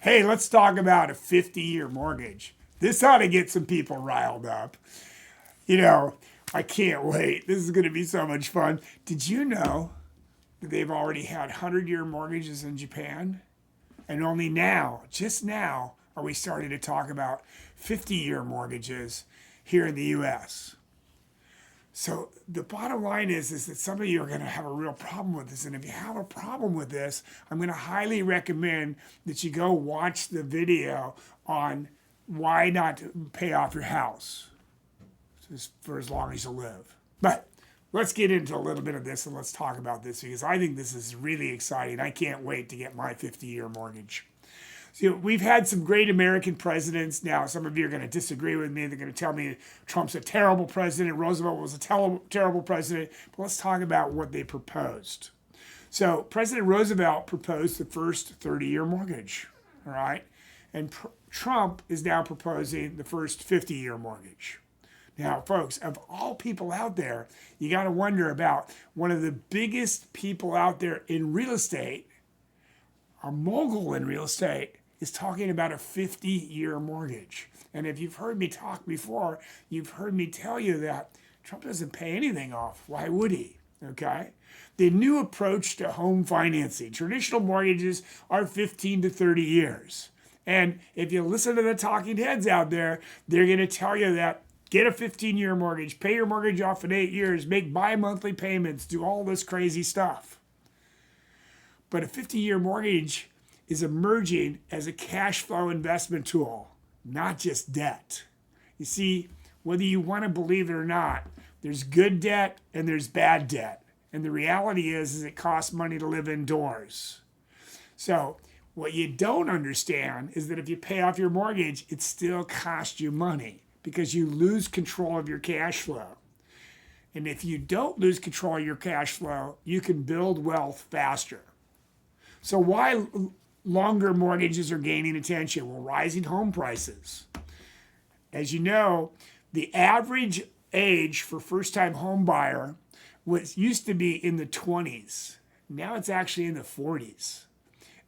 Hey, let's talk about a 50-year mortgage. This ought to get some people riled up. You know, I can't wait. This is going to be so much fun. Did you know that they've already had 100-year mortgages in Japan? And only now, just now, are we starting to talk about 50-year mortgages here in the US. So the bottom line is that some of you are going to have a real problem with this. And if you have a problem with this, I'm going to highly recommend that you go watch the video on why not pay off your house just for as long as you live. But let's get into a little bit of this and let's talk about this because I think this is really exciting. I can't wait to get my 50-year mortgage. So we've had some great American presidents. Now, some of you are going to disagree with me. They're going to tell me Trump's a terrible president. Roosevelt was a terrible president. But let's talk about what they proposed. So President Roosevelt proposed the first 30-year mortgage, all right? And Trump is now proposing the first 50-year mortgage. Now, folks, of all people out there, you got to wonder about one of the biggest people out there in real estate, a mogul in real estate, is talking about a 50-year mortgage. And if you've heard me talk before, you've heard me tell you that Trump doesn't pay anything off. Why would he? Okay? The new approach to home financing. Traditional mortgages are 15 to 30 years. And if you listen to the talking heads out there, they're going to tell you that get a 15-year mortgage, pay your mortgage off in 8 years, make bi-monthly payments, do all this crazy stuff. But a 50-year mortgage is emerging as a cash flow investment tool, not just debt. You see, whether you want to believe it or not, there's good debt and there's bad debt. And the reality is it costs money to live indoors. So what you don't understand is that if you pay off your mortgage, it still costs you money because you lose control of your cash flow. And if you don't lose control of your cash flow, you can build wealth faster. So why longer mortgages are gaining attention? Well, rising home prices. As you know, the average age for first-time home buyer used to be in the 20s. Now it's actually in the 40s.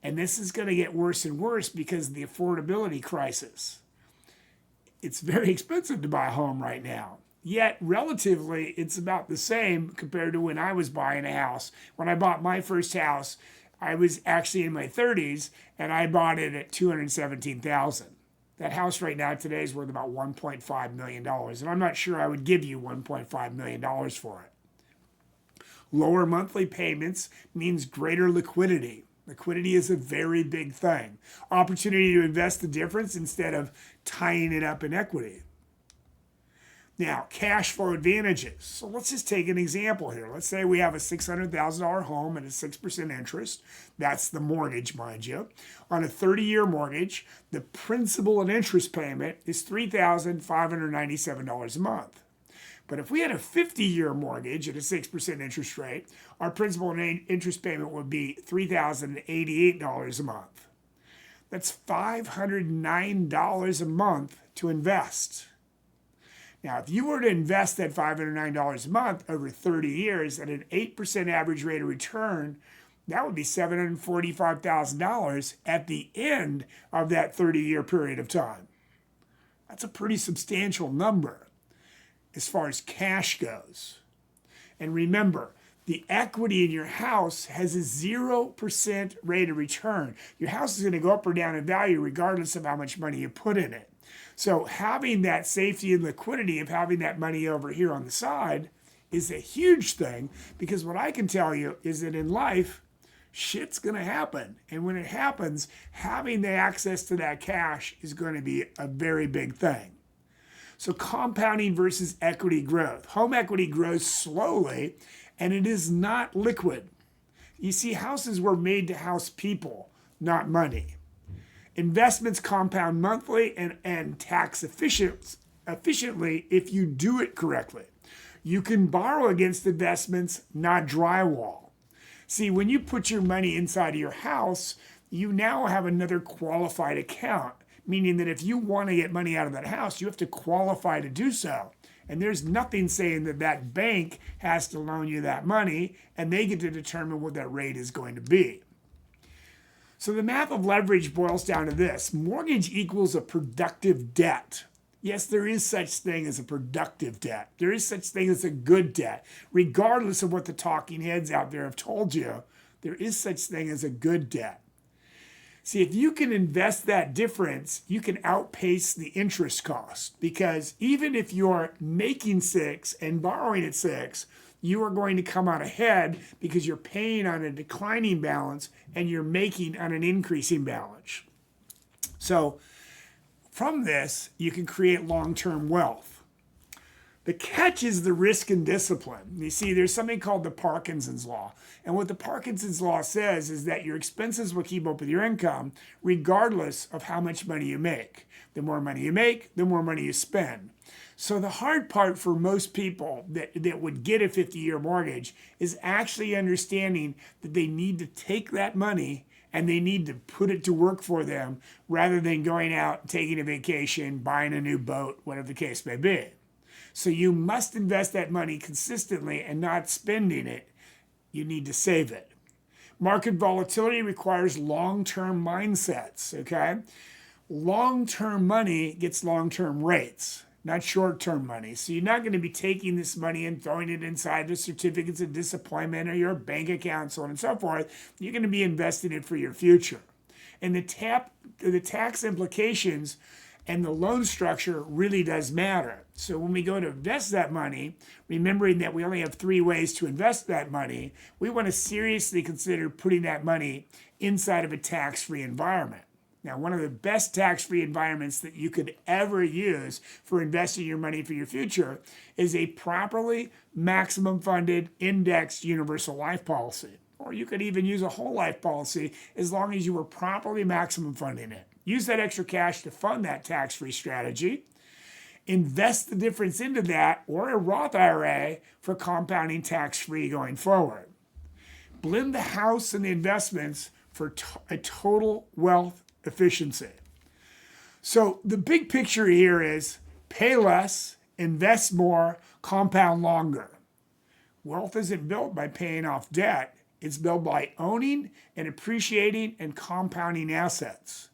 And this is going to get worse and worse because of the affordability crisis. It's very expensive to buy a home right now. Yet, relatively, it's about the same compared to when I was buying a house. When I bought my first house, I was actually in my 30s, and I bought it at $217,000. That house right now today is worth about $1.5 million, and I'm not sure I would give you $1.5 million for it. Lower monthly payments means greater liquidity. Liquidity is a very big thing. Opportunity to invest the difference instead of tying it up in equity. Now, cash flow advantages. So let's just take an example here. Let's say we have a $600,000 home at a 6% interest. That's the mortgage, mind you. On a 30-year mortgage, the principal and interest payment is $3,597 a month. But if we had a 50-year mortgage at a 6% interest rate, our principal and interest payment would be $3,088 a month. That's $509 a month to invest. Now, if you were to invest that $509 a month over 30 years at an 8% average rate of return, that would be $745,000 at the end of that 30-year period of time. That's a pretty substantial number as far as cash goes. And remember, the equity in your house has a 0% rate of return. Your house is going to go up or down in value regardless of how much money you put in it. So having that safety and liquidity of having that money over here on the side is a huge thing because what I can tell you is that in life, shit's going to happen. And when it happens, having the access to that cash is going to be a very big thing. So compounding versus equity growth. Home equity grows slowly and it is not liquid. You see, houses were made to house people, not money. Investments compound monthly and tax efficiently if you do it correctly. You can borrow against investments, not drywall. See, when you put your money inside of your house, you now have another qualified account, meaning that if you want to get money out of that house, you have to qualify to do so. And there's nothing saying that that bank has to loan you that money, and they get to determine what that rate is going to be. So the math of leverage boils down to this. Mortgage equals a productive debt. Yes, there is such thing as a productive debt. There is such thing as a good debt. Regardless of what the talking heads out there have told you, there is such thing as a good debt. See, if you can invest that difference, you can outpace the interest cost, because even if you're making 6 and borrowing at 6, you are going to come out ahead because you're paying on a declining balance and you're making on an increasing balance. So from this, you can create long-term wealth. The catch is the risk and discipline. You see, there's something called the Parkinson's Law. And what the Parkinson's Law says is that your expenses will keep up with your income regardless of how much money you make. The more money you make, the more money you spend. So the hard part for most people that would get a 50-year mortgage is actually understanding that they need to take that money and they need to put it to work for them rather than going out, taking a vacation, buying a new boat, whatever the case may be. So you must invest that money consistently and not spending it. You need to save it. Market volatility requires long-term mindsets, okay? Long-term money gets long-term rates, not short-term money. So you're not going to be taking this money and throwing it inside the certificates of disappointment or your bank account, so on and so forth. You're going to be investing it for your future. And the tax implications and the loan structure really does matter. So when we go to invest that money, remembering that we only have 3 ways to invest that money, we want to seriously consider putting that money inside of a tax-free environment. Now, one of the best tax-free environments that you could ever use for investing your money for your future is a properly maximum funded indexed universal life policy. Or you could even use a whole life policy as long as you were properly maximum funding it. Use that extra cash to fund that tax-free strategy. Invest the difference into that or a Roth IRA for compounding tax-free going forward. Blend the house and the investments for a total wealth efficiency. So the big picture here is pay less, invest more, compound longer. Wealth isn't built by paying off debt. It's built by owning and appreciating and compounding assets.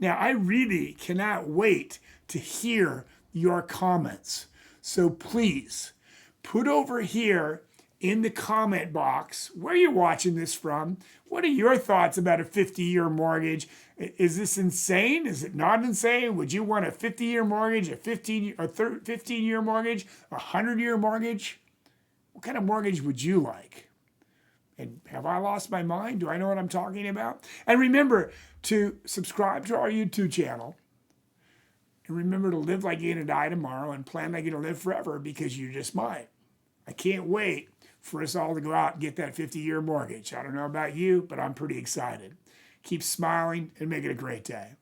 Now, I really cannot wait to hear your comments. So please put over here in the comment box where you're watching this from. What are your thoughts about a 50-year mortgage? Is this insane? Is it not insane? Would you want a 50-year mortgage, a 15-year mortgage, a 100-year mortgage? What kind of mortgage would you like? And have I lost my mind? Do I know what I'm talking about? And remember to subscribe to our YouTube channel. And remember to live like you're going to die tomorrow and plan like you're going to live forever, because you just might. I can't wait for us all to go out and get that 50-year mortgage. I don't know about you, but I'm pretty excited. Keep smiling and make it a great day.